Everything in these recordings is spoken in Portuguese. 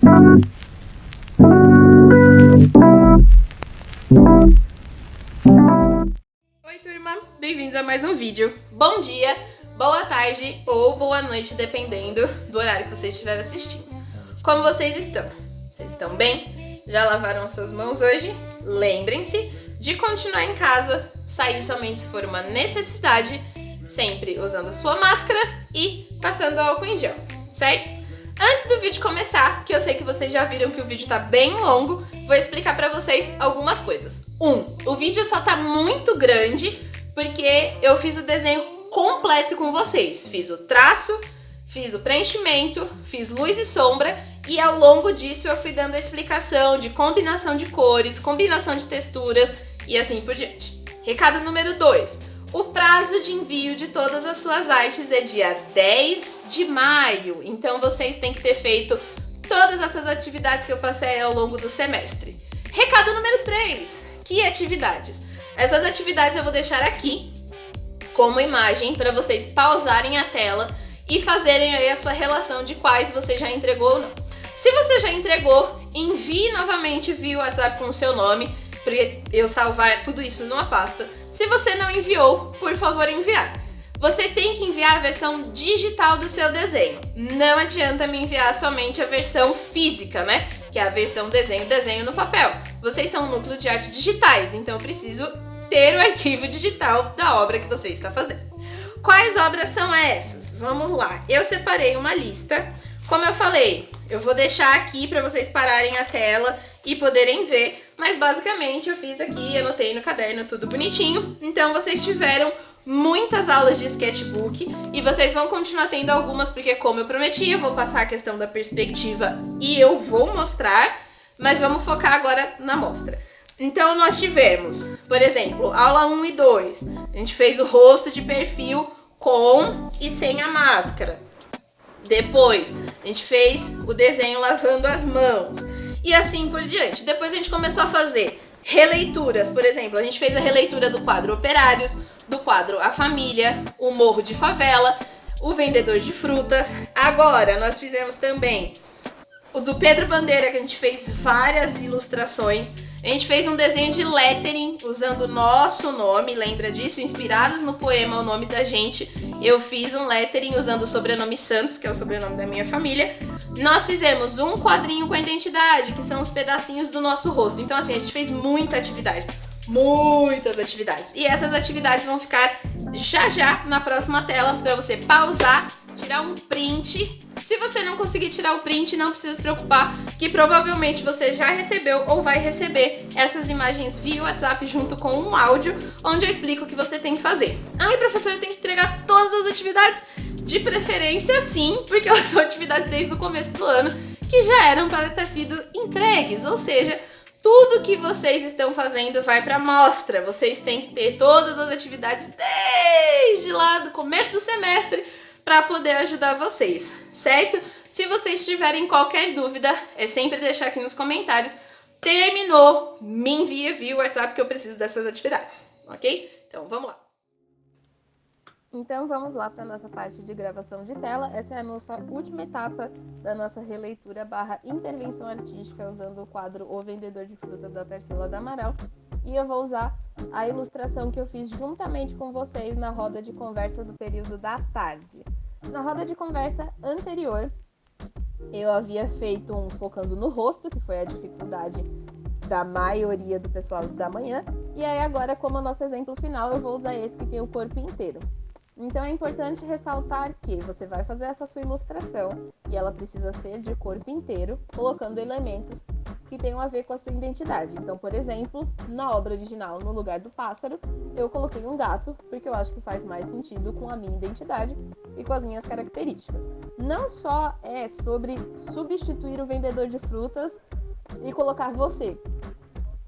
Oi turma, bem-vindos a mais um vídeo. Bom dia, boa tarde ou boa noite, dependendo do horário que vocês estiverem assistindo. Como vocês estão? Vocês estão bem? Já lavaram as suas mãos hoje? Lembrem-se de continuar em casa, sair somente se for uma necessidade, sempre usando a sua máscara e passando álcool em gel, certo? Antes do vídeo começar, que eu sei que vocês já viram que o vídeo tá bem longo, vou explicar pra vocês algumas coisas. O vídeo só tá muito grande porque eu fiz o desenho completo com vocês. Fiz o traço, fiz o preenchimento, fiz luz e sombra e ao longo disso eu fui dando a explicação de combinação de cores, combinação de texturas e assim por diante. Recado número 2. O prazo de envio de todas as suas artes é dia 10 de maio, então vocês têm que ter feito todas essas atividades que eu passei ao longo do semestre. Recado número 3, que atividades? Essas atividades eu vou deixar aqui como imagem para vocês pausarem a tela e fazerem aí a sua relação de quais você já entregou ou não. Se você já entregou, envie novamente via WhatsApp com o seu nome, para eu salvar tudo isso numa pasta. Se você não enviou, por favor enviar. Você tem que enviar a versão digital do seu desenho. Não adianta me enviar somente a versão física, né? Que é a versão desenho no papel. Vocês são um núcleo de arte digitais, então eu preciso ter o arquivo digital da obra que você está fazendo. Quais obras são essas? Vamos lá. Eu separei uma lista. Como eu falei, eu vou deixar aqui para vocês pararem a tela e poderem ver, mas basicamente eu fiz aqui, anotei no caderno tudo bonitinho. Então vocês tiveram muitas aulas de sketchbook e vocês vão continuar tendo algumas, porque como eu prometi, eu vou passar a questão da perspectiva e eu vou mostrar, mas vamos focar agora na mostra. Então nós tivemos, por exemplo, aula 1 e 2, a gente fez o rosto de perfil com e sem a máscara. Depois a gente fez o desenho lavando as mãos e assim por diante. Depois a gente começou a fazer releituras, por exemplo, a gente fez a releitura do quadro Operários, do quadro A Família, o Morro de Favela, o Vendedor de Frutas. Agora nós fizemos também o do Pedro Bandeira, que a gente fez várias ilustrações. A gente fez um desenho de lettering usando o nosso nome, lembra disso? Inspirados no poema O Nome da Gente, eu fiz um lettering usando o sobrenome Santos, que é o sobrenome da minha família. Nós fizemos um quadrinho com a identidade, que são os pedacinhos do nosso rosto. Então assim, a gente fez muita atividade. Muitas atividades. E essas atividades vão ficar já na próxima tela para você pausar, tirar um print. Se você não conseguir tirar o print, não precisa se preocupar, que provavelmente você já recebeu ou vai receber essas imagens via WhatsApp junto com um áudio, onde eu explico o que você tem que fazer. Ai, professora, eu tenho que entregar todas as atividades? De preferência sim, porque elas são atividades desde o começo do ano que já eram para ter sido entregues, ou seja, tudo que vocês estão fazendo vai para a mostra. Vocês têm que ter todas as atividades desde lá do começo do semestre para poder ajudar vocês, certo? Se vocês tiverem qualquer dúvida, é sempre deixar aqui nos comentários. Terminou, me envia via WhatsApp que eu preciso dessas atividades, ok? Então vamos lá. Então vamos lá para a nossa parte de gravação de tela. Essa é a nossa última etapa da nossa releitura / intervenção artística usando o quadro O Vendedor de Frutas da Tarsila do Amaral. E eu vou usar a ilustração que eu fiz juntamente com vocês na roda de conversa do período da tarde. Na roda de conversa anterior, eu havia feito um focando no rosto, que foi a dificuldade da maioria do pessoal da manhã. E aí agora, como nosso exemplo final, eu vou usar esse que tem o corpo inteiro. Então é importante ressaltar que você vai fazer essa sua ilustração e ela precisa ser de corpo inteiro, colocando elementos que tenham a ver com a sua identidade. Então, por exemplo, na obra original, no lugar do pássaro, eu coloquei um gato, porque eu acho que faz mais sentido com a minha identidade e com as minhas características. Não só é sobre substituir o vendedor de frutas e colocar você,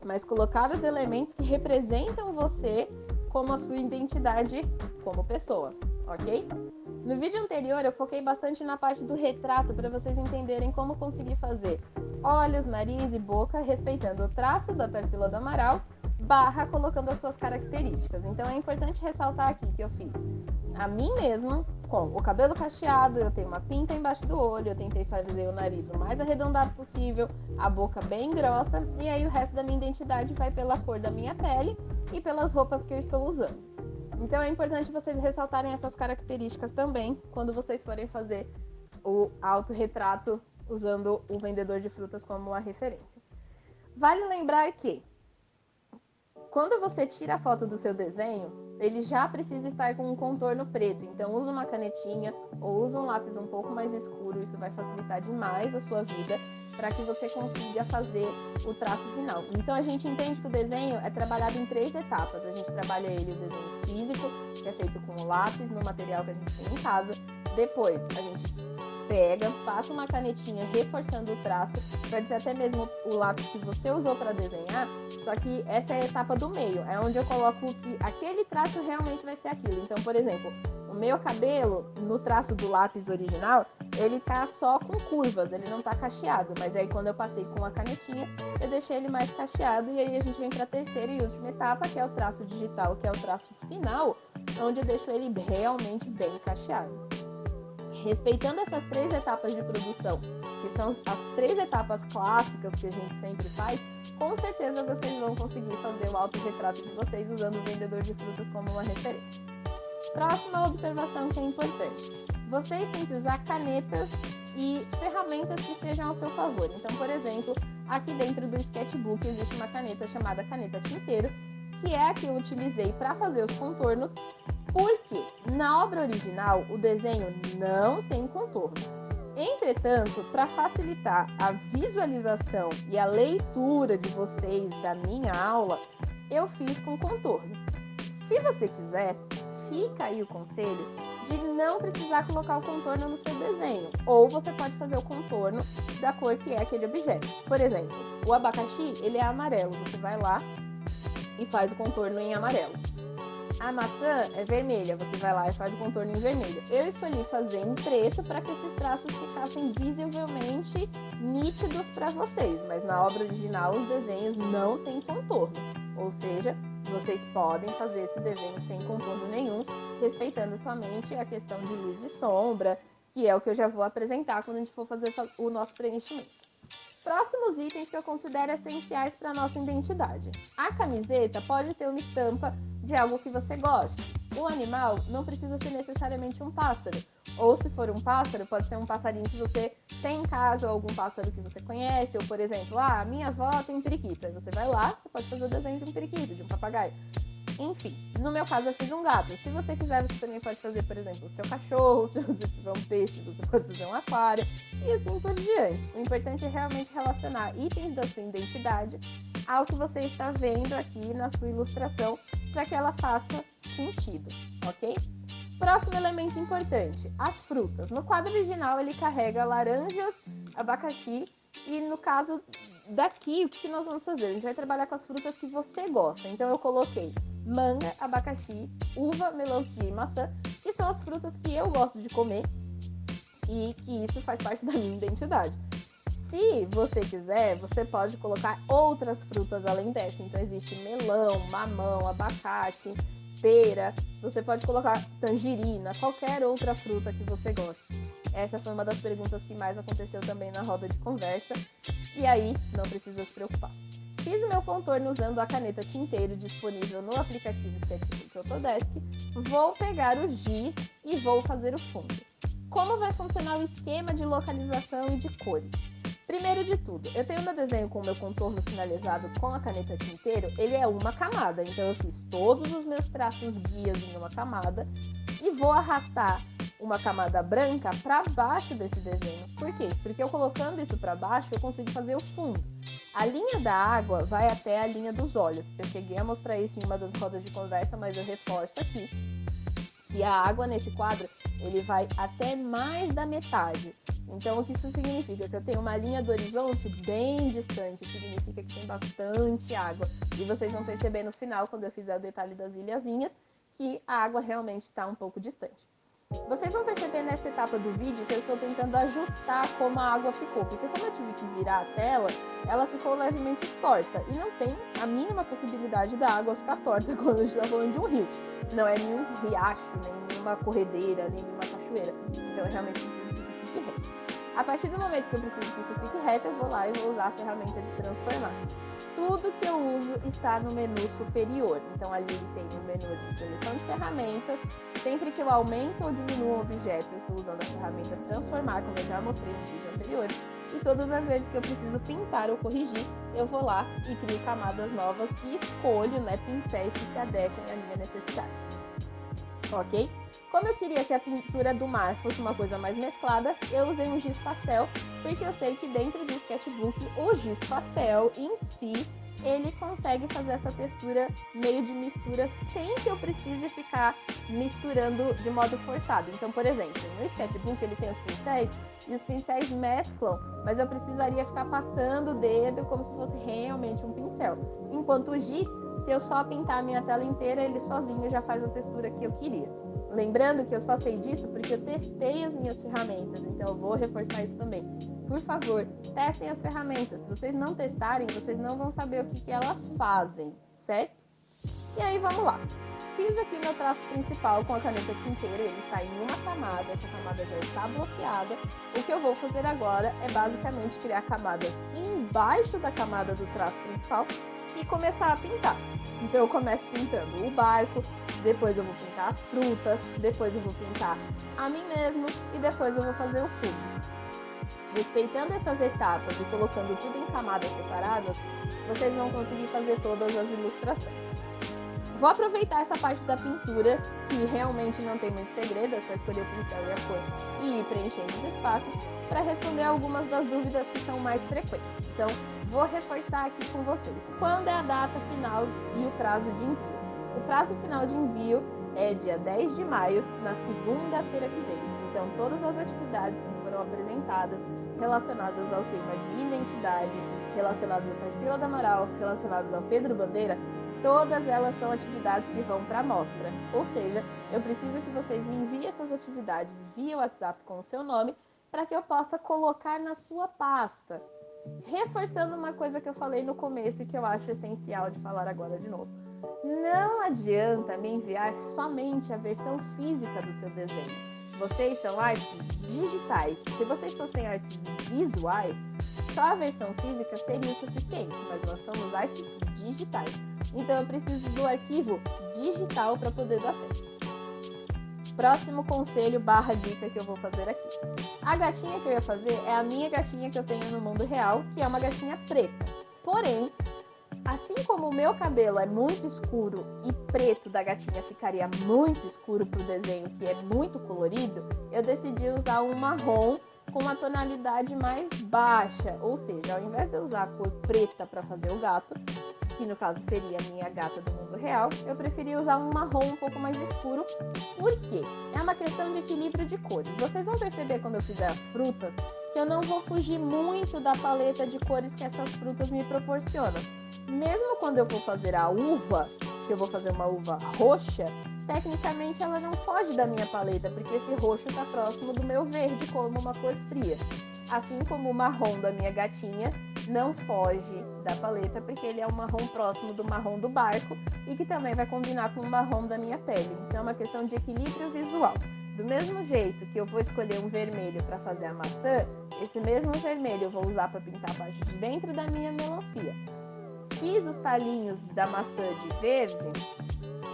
mas colocar os elementos que representam você como a sua identidade como pessoa, ok? No vídeo anterior eu foquei bastante na parte do retrato para vocês entenderem como conseguir fazer olhos, nariz e boca respeitando o traço da Tarsila do Amaral / colocando as suas características. Então é importante ressaltar aqui que eu fiz a mim mesma com o cabelo cacheado, eu tenho uma pinta embaixo do olho, eu tentei fazer o nariz o mais arredondado possível, a boca bem grossa, e aí o resto da minha identidade vai pela cor da minha pele e pelas roupas que eu estou usando. Então é importante vocês ressaltarem essas características também quando vocês forem fazer o autorretrato usando o vendedor de frutas como uma referência. Vale lembrar que quando você tira a foto do seu desenho, ele já precisa estar com um contorno preto. Então usa uma canetinha ou usa um lápis um pouco mais escuro. Isso vai facilitar demais a sua vida para que você consiga fazer o traço final. Então a gente entende que o desenho é trabalhado em 3 etapas. A gente trabalha ele, o desenho físico, que é feito com o lápis no material que a gente tem em casa. Depois a gente pega, passa uma canetinha reforçando o traço, pode ser até mesmo o lápis que você usou para desenhar, só que essa é a etapa do meio, é onde eu coloco que aquele traço realmente vai ser aquilo. Então, por exemplo, o meu cabelo, no traço do lápis original, ele tá só com curvas, ele não tá cacheado, mas aí quando eu passei com a canetinha, eu deixei ele mais cacheado, e aí a gente vem para a terceira e última etapa, que é o traço digital, que é o traço final, onde eu deixo ele realmente bem cacheado. Respeitando essas 3 etapas de produção, que são as 3 etapas clássicas que a gente sempre faz, com certeza vocês vão conseguir fazer o autorretrato de vocês usando o vendedor de frutas como uma referência. Próxima observação que é importante. Vocês têm que usar canetas e ferramentas que sejam ao seu favor. Então, por exemplo, aqui dentro do sketchbook existe uma caneta chamada caneta tinteiro, que é a que eu utilizei para fazer os contornos, porque na obra original o desenho não tem contorno. Entretanto, para facilitar a visualização e a leitura de vocês da minha aula, eu fiz com contorno. Se você quiser, fica aí o conselho de não precisar colocar o contorno no seu desenho, ou você pode fazer o contorno da cor que é aquele objeto. Por exemplo, o abacaxi, ele é amarelo, você vai lá e faz o contorno em amarelo. A maçã é vermelha, você vai lá e faz o contorno em vermelho. Eu escolhi fazer em preto para que esses traços ficassem visivelmente nítidos para vocês, mas na obra original os desenhos não têm contorno, ou seja, vocês podem fazer esse desenho sem contorno nenhum, respeitando somente a questão de luz e sombra, que é o que eu já vou apresentar quando a gente for fazer o nosso preenchimento. Próximos itens que eu considero essenciais para a nossa identidade. A camiseta pode ter uma estampa de algo que você goste. O animal não precisa ser necessariamente um pássaro. Ou se for um pássaro, pode ser um passarinho que você tem em casa, ou algum pássaro que você conhece. Ou, por exemplo, minha avó tem um periquito. Aí você vai lá, você pode fazer o desenho de um periquito, de um papagaio. Enfim, no meu caso eu fiz um gato. Se você quiser, você também pode fazer, por exemplo, o seu cachorro. Se você tiver um peixe, você pode fazer um aquário. E assim por diante. O importante é realmente relacionar itens da sua identidade ao que você está vendo aqui na sua ilustração, para que ela faça sentido, ok? Próximo elemento importante, as frutas. No quadro original ele carrega laranjas, abacaxi, e no caso daqui, o que nós vamos fazer? A gente vai trabalhar com as frutas que você gosta. Então eu coloquei manga, abacaxi, uva, melancia e maçã, que são as frutas que eu gosto de comer e que isso faz parte da minha identidade. Se você quiser, você pode colocar outras frutas além dessa. Então existe melão, mamão, abacate, pera. Você pode colocar tangerina, qualquer outra fruta que você goste. Essa foi uma das perguntas que mais aconteceu também na roda de conversa. E aí, não precisa se preocupar. Fiz o meu contorno usando a caneta tinteiro disponível no aplicativo Sketchbook Autodesk. Vou pegar o giz e vou fazer o fundo. Como vai funcionar o esquema de localização e de cores? Primeiro de tudo, eu tenho meu desenho com o meu contorno finalizado com a caneta tinteiro, ele é uma camada, então eu fiz todos os meus traços guias em uma camada e vou arrastar uma camada branca para baixo desse desenho. Por quê? Porque eu colocando isso para baixo, eu consigo fazer o fundo. A linha da água vai até a linha dos olhos. Eu cheguei a mostrar isso em uma das rodas de conversa, mas eu reforço aqui que a água nesse quadro, ele vai até mais da metade. Então, o que isso significa? Que eu tenho uma linha do horizonte bem distante, significa que tem bastante água. E vocês vão perceber no final, quando eu fizer o detalhe das ilhazinhas, que a água realmente está um pouco distante. Vocês vão perceber nessa etapa do vídeo que eu estou tentando ajustar como a água ficou, porque como eu tive que virar a tela, ela ficou levemente torta. E não tem a mínima possibilidade da água ficar torta quando a gente está falando de um rio. Não é nenhum riacho, nem nenhuma corredeira, nem nenhuma cachoeira. cachoeira. Então eu realmente preciso que isso fique reto. A partir do momento que eu preciso que isso fique reto, eu vou lá e vou usar a ferramenta de transformar. Tudo que eu uso está no menu superior. Então ali tem o menu de seleção de ferramentas. Sempre que eu aumento ou diminuo um objeto, eu estou usando a ferramenta transformar, como eu já mostrei no vídeo anterior. E todas as vezes que eu preciso pintar ou corrigir, eu vou lá e crio camadas novas e escolho, pincéis que se adequem à minha necessidade. Ok? Como eu queria que a pintura do mar fosse uma coisa mais mesclada, eu usei um giz pastel, porque eu sei que dentro do sketchbook, o giz pastel em si, ele consegue fazer essa textura meio de mistura sem que eu precise ficar misturando de modo forçado. Então, por exemplo, no sketchbook ele tem os pincéis e os pincéis mesclam, mas eu precisaria ficar passando o dedo como se fosse realmente um pincel. Enquanto o giz, se eu só pintar a minha tela inteira, ele sozinho já faz a textura que eu queria. Lembrando que eu só sei disso porque eu testei as minhas ferramentas, então eu vou reforçar isso também. Por favor, testem as ferramentas. Se vocês não testarem, vocês não vão saber o que elas fazem, certo? E aí, vamos lá. Fiz aqui meu traço principal com a caneta tinteiro, ele está em uma camada, essa camada já está bloqueada. O que eu vou fazer agora é basicamente criar camadas embaixo da camada do traço principal e começar a pintar. Então eu começo pintando o barco, depois eu vou pintar as frutas, depois eu vou pintar a mim mesmo e depois eu vou fazer o fundo. Respeitando essas etapas e colocando tudo em camadas separadas, vocês vão conseguir fazer todas as ilustrações. Vou aproveitar essa parte da pintura, que realmente não tem muito segredo, é só escolher o pincel e a cor e ir preenchendo os espaços, para responder algumas das dúvidas que são mais frequentes. Então, vou reforçar aqui com vocês. Quando é a data final e o prazo de envio? O prazo final de envio é dia 10 de maio, na segunda-feira que vem. Então, todas as atividades que foram apresentadas relacionadas ao tema de identidade, relacionadas ao Tarsila do Amaral, relacionadas ao Pedro Bandeira, todas elas são atividades que vão para a amostra. Ou seja, eu preciso que vocês me enviem essas atividades via WhatsApp com o seu nome para que eu possa colocar na sua pasta. Reforçando uma coisa que eu falei no começo e que eu acho essencial de falar agora de novo. Não adianta me enviar somente a versão física do seu desenho. Vocês são artes digitais. Se vocês fossem artes visuais, só a versão física seria o suficiente, mas nós somos artes digitais. Então eu preciso do arquivo digital para poder dar certo. Próximo conselho / dica que eu vou fazer aqui. A gatinha que eu ia fazer é a minha gatinha que eu tenho no mundo real, que é uma gatinha preta. Porém, assim como o meu cabelo é muito escuro e preto da gatinha ficaria muito escuro pro desenho, que é muito colorido, eu decidi usar um marrom com uma tonalidade mais baixa. Ou seja, ao invés de eu usar a cor preta para fazer o gato, que no caso seria a minha gata do mundo real, eu preferi usar um marrom um pouco mais escuro. Por quê? É uma questão de equilíbrio de cores. Vocês vão perceber quando eu fizer as frutas que eu não vou fugir muito da paleta de cores que essas frutas me proporcionam. Mesmo quando eu vou fazer a uva, que eu vou fazer uma uva roxa, tecnicamente ela não foge da minha paleta, porque esse roxo está próximo do meu verde como uma cor fria. Assim como o marrom da minha gatinha não foge da paleta, porque ele é um marrom próximo do marrom do barco e que também vai combinar com o marrom da minha pele. Então é uma questão de equilíbrio visual. Do mesmo jeito que eu vou escolher um vermelho para fazer a maçã, esse mesmo vermelho eu vou usar para pintar a parte de dentro da minha melancia. Fiz os talinhos da maçã de verde,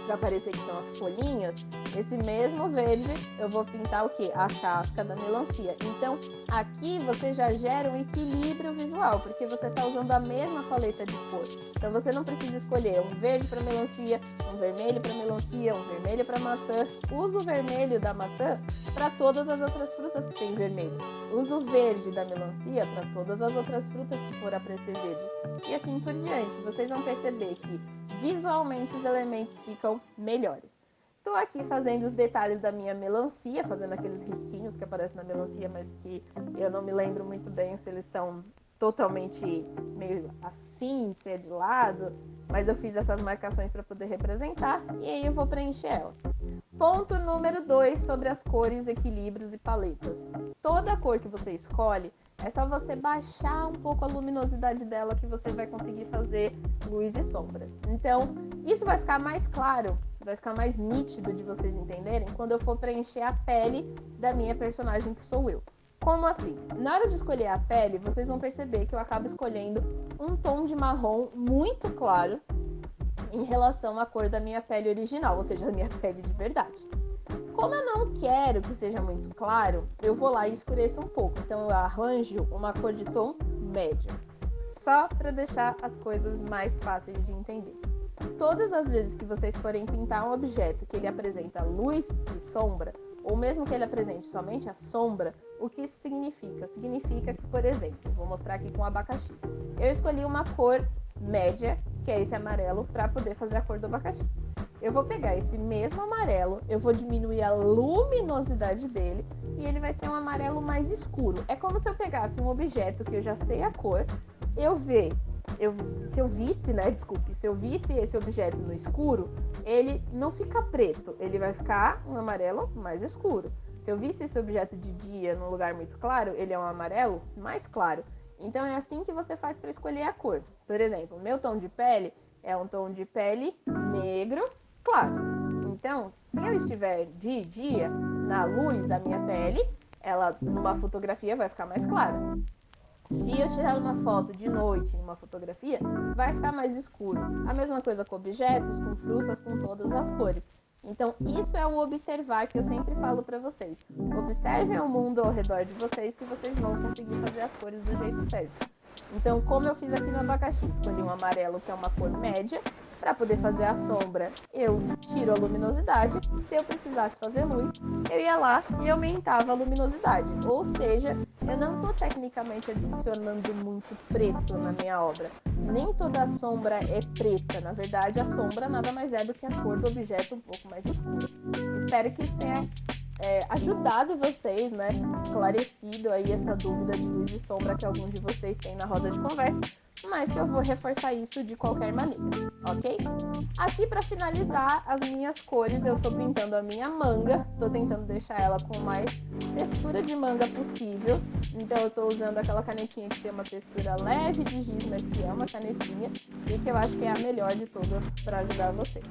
para parecer que são as folhinhas. Esse mesmo verde eu vou pintar o quê? A casca da melancia. Então aqui você já gera um equilíbrio visual, porque você está usando a mesma paleta de cor. Então você não precisa escolher um verde para melancia, um vermelho para melancia, um vermelho para maçã. Usa o vermelho da maçã para todas as outras frutas que tem vermelho. Usa o verde da melancia para todas as outras frutas que for aparecer verde. E assim por diante. Vocês vão perceber que visualmente os elementos ficam melhores. Estou aqui fazendo os detalhes da minha melancia, fazendo aqueles risquinhos que aparecem na melancia, mas que eu não me lembro muito bem se eles são totalmente meio assim, se é de lado, mas eu fiz essas marcações para poder representar e aí eu vou preencher ela. Ponto número 2 sobre as cores, equilíbrios e paletas. Toda cor que você escolhe, é só você baixar um pouco a luminosidade dela que você vai conseguir fazer luz e sombra. Então, isso vai ficar mais claro vai ficar mais nítido de vocês entenderem quando eu for preencher a pele da minha personagem, que sou eu. Como assim? Na hora de escolher a pele, vocês vão perceber que eu acabo escolhendo um tom de marrom muito claro em relação à cor da minha pele original, ou seja, a minha pele de verdade. Como eu não quero que seja muito claro, eu vou lá e escureço um pouco. Então eu arranjo uma cor de tom médio, só para deixar as coisas mais fáceis de entender. Todas as vezes que vocês forem pintar um objeto que ele apresenta luz e sombra, ou mesmo que ele apresente somente a sombra, o que isso significa? Significa que, por exemplo, vou mostrar aqui com o abacaxi. Eu escolhi uma cor média, que é esse amarelo, para poder fazer a cor do abacaxi. Eu vou pegar esse mesmo amarelo, eu vou diminuir a luminosidade dele e ele vai ser um amarelo mais escuro. É como se eu pegasse um objeto que eu já sei a cor, se eu visse esse objeto no escuro, ele não fica preto, ele vai ficar um amarelo mais escuro. Se eu visse esse objeto de dia num lugar muito claro, ele é um amarelo mais claro. Então é assim que você faz para escolher a cor. Por exemplo, meu tom de pele é um tom de pele negro claro. Então, se eu estiver de dia, na luz, a minha pele, ela numa fotografia vai ficar mais clara. Se eu tirar uma foto de noite em uma fotografia, vai ficar mais escuro. A mesma coisa com objetos, com frutas, com todas as cores. Então, isso é o observar que eu sempre falo para vocês. Observem o mundo ao redor de vocês que vocês vão conseguir fazer as cores do jeito certo. Então, como eu fiz aqui no abacaxi, escolhi um amarelo que é uma cor média. Para poder fazer a sombra, eu tiro a luminosidade. Se eu precisasse fazer luz, eu ia lá e aumentava a luminosidade. Ou seja, eu não estou tecnicamente adicionando muito preto na minha obra. Nem toda a sombra é preta. Na verdade, a sombra nada mais é do que a cor do objeto um pouco mais escura. Espero que isso tenha ajudado vocês, né? Esclarecido aí essa dúvida de luz e sombra que alguns de vocês têm na roda de conversa. Mas que eu vou reforçar isso de qualquer maneira, ok? Aqui para finalizar as minhas cores, eu tô pintando a minha manga, tô tentando deixar ela com mais textura de manga possível, então eu tô usando aquela canetinha que tem uma textura leve de giz, mas que é uma canetinha, e que eu acho que é a melhor de todas para ajudar vocês.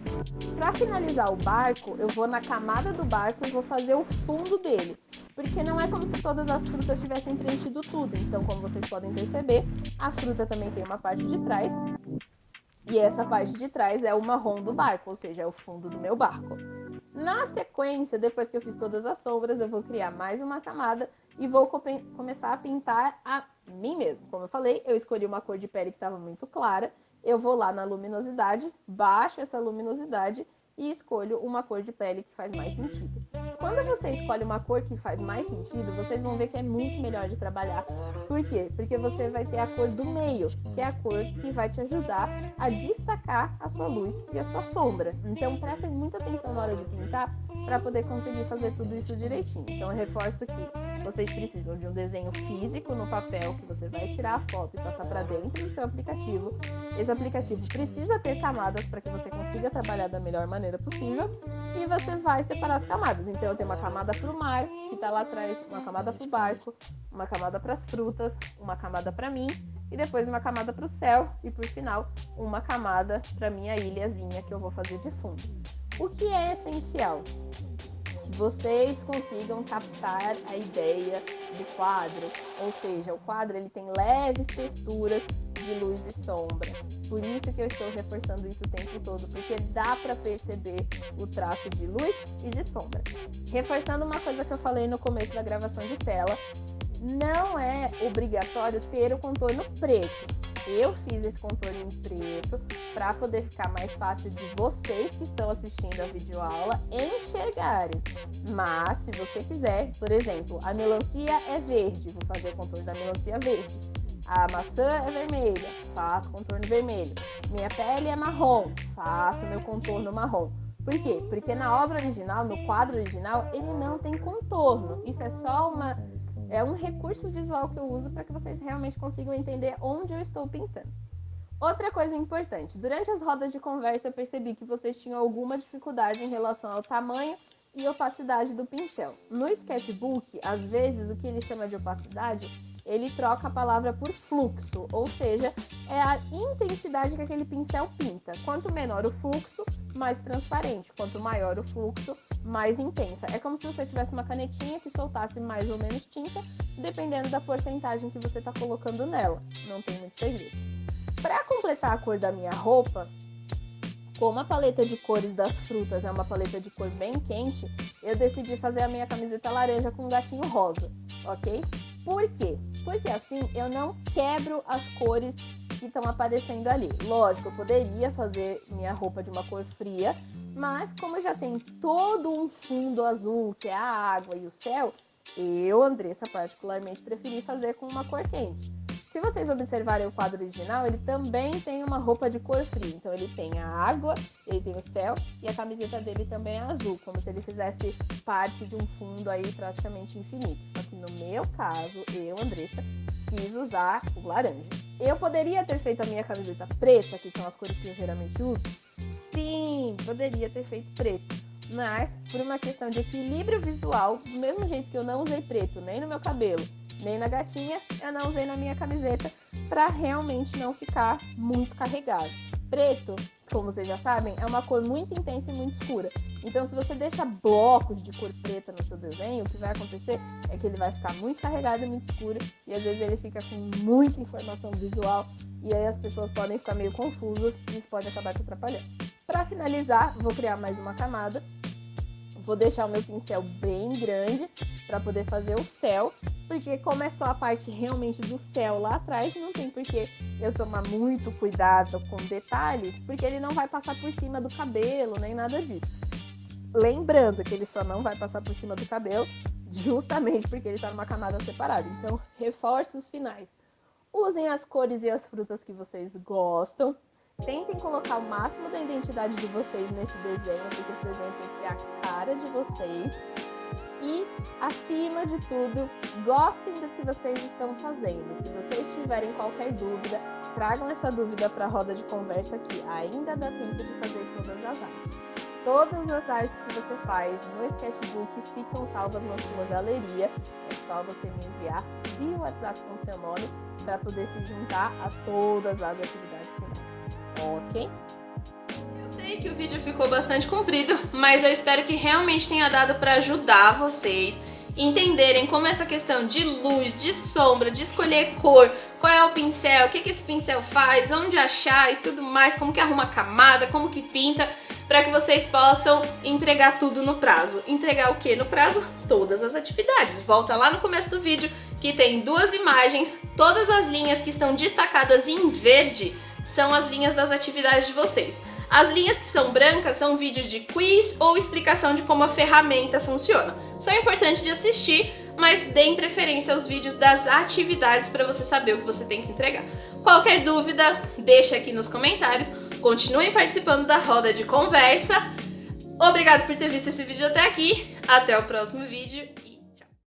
Para finalizar o barco, eu vou na camada do barco e vou fazer o fundo dele, porque não é como se todas as frutas tivessem preenchido tudo, então como vocês podem perceber, a fruta também tem uma parte de trás, e essa parte de trás é o marrom do barco, ou seja, é o fundo do meu barco. Na sequência, depois que eu fiz todas as sombras, eu vou criar mais uma camada e vou começar a pintar a mim mesmo. Como eu falei, eu escolhi uma cor de pele que estava muito clara, eu vou lá na luminosidade, baixo essa luminosidade e escolho uma cor de pele que faz mais sentido. Quando você escolhe uma cor que faz mais sentido, vocês vão ver que é muito melhor de trabalhar. Por quê? Porque você vai ter a cor do meio, que é a cor que vai te ajudar a destacar a sua luz e a sua sombra. Então prestem muita atenção na hora de pintar para poder conseguir fazer tudo isso direitinho. Então eu reforço que vocês precisam de um desenho físico no papel que você vai tirar a foto e passar para dentro do seu aplicativo. Esse aplicativo precisa ter camadas para que você consiga trabalhar da melhor maneira possível e você vai separar as camadas. Então eu tenho uma camada para o mar, que está lá atrás, uma camada para o barco, uma camada para as frutas, uma camada para mim e depois uma camada para o céu e por final uma camada para minha ilhazinha que eu vou fazer de fundo. O que é essencial? Que vocês consigam captar a ideia do quadro, ou seja, o quadro ele tem leves texturas de luz e sombra. Por isso que eu estou reforçando isso o tempo todo, porque dá para perceber o traço de luz e de sombra. Reforçando uma coisa que eu falei no começo da gravação de tela, não é obrigatório ter o contorno preto. Eu fiz esse contorno em preto para poder ficar mais fácil de vocês que estão assistindo a videoaula enxergarem. Mas, se você quiser, por exemplo, a melancia é verde, vou fazer o contorno da melancia verde. A maçã é vermelha, faço contorno vermelho. Minha pele é marrom, faço meu contorno marrom. Por quê? Porque na obra original, no quadro original, ele não tem contorno. Isso é só um recurso visual que eu uso para que vocês realmente consigam entender onde eu estou pintando. Outra coisa importante, durante as rodas de conversa eu percebi que vocês tinham alguma dificuldade em relação ao tamanho e opacidade do pincel. No sketchbook, às vezes, o que ele chama de opacidade, ele troca a palavra por fluxo, ou seja, é a intensidade que aquele pincel pinta. Quanto menor o fluxo, mais transparente. Quanto maior o fluxo, mais intensa. É como se você tivesse uma canetinha que soltasse mais ou menos tinta, dependendo da porcentagem que você está colocando nela. Não tem muito segredo. Para completar a cor da minha roupa, como a paleta de cores das frutas é uma paleta de cor bem quente, eu decidi fazer a minha camiseta laranja com um gatinho rosa, ok? Por quê? Porque assim eu não quebro as cores que estão aparecendo ali. Lógico, eu poderia fazer minha roupa de uma cor fria, mas como já tem todo um fundo azul, que é a água e o céu, eu, Andressa, particularmente preferi fazer com uma cor quente. Se vocês observarem o quadro original, ele também tem uma roupa de cor fria. Então ele tem a água, ele tem o céu e a camiseta dele também é azul, como se ele fizesse parte de um fundo aí praticamente infinito. Só que no meu caso, eu, Andressa, quis usar o laranja. Eu poderia ter feito a minha camiseta preta, que são as cores que eu geralmente uso? Sim, poderia ter feito preto. Mas, por uma questão de equilíbrio visual, do mesmo jeito que eu não usei preto nem no meu cabelo, nem na gatinha, eu não usei na minha camiseta para realmente não ficar muito carregado. Preto, como vocês já sabem, é uma cor muito intensa e muito escura. Então, se você deixa blocos de cor preta no seu desenho, o que vai acontecer é que ele vai ficar muito carregado e muito escuro, e às vezes ele fica com muita informação visual, e aí as pessoas podem ficar meio confusas e isso pode acabar te atrapalhando. Para finalizar, vou criar mais uma camada. Vou deixar o meu pincel bem grande para poder fazer o céu, porque como é só a parte realmente do céu lá atrás, não tem por que eu tomar muito cuidado com detalhes, porque ele não vai passar por cima do cabelo, nem nada disso. Lembrando que ele só não vai passar por cima do cabelo, justamente porque ele está numa camada separada. Então, reforços finais. Usem as cores e as frutas que vocês gostam. Tentem colocar o máximo da identidade de vocês nesse desenho, porque esse desenho tem que ter a cara de vocês. E, acima de tudo, gostem do que vocês estão fazendo. Se vocês tiverem qualquer dúvida, tragam essa dúvida para a roda de conversa que ainda dá tempo de fazer todas as artes. Todas as artes que você faz no sketchbook ficam salvas na sua galeria. É só você me enviar via WhatsApp com seu nome para poder se juntar a todas as atividades finais. Ok? Eu sei que o vídeo ficou bastante comprido, mas eu espero que realmente tenha dado para ajudar vocês entenderem como essa questão de luz, de sombra, de escolher cor, qual é o pincel, o que esse pincel faz, onde achar e tudo mais, como que arruma camada, como que pinta, para que vocês possam entregar tudo no prazo. Entregar o que no prazo? Todas as atividades. Volta lá no começo do vídeo que tem 2 imagens, todas as linhas que estão destacadas em verde são as linhas das atividades de vocês. As linhas que são brancas são vídeos de quiz ou explicação de como a ferramenta funciona. São importantes de assistir, mas deem preferência aos vídeos das atividades para você saber o que você tem que entregar. Qualquer dúvida, deixa aqui nos comentários. Continuem participando da roda de conversa. Obrigado por ter visto esse vídeo até aqui. Até o próximo vídeo.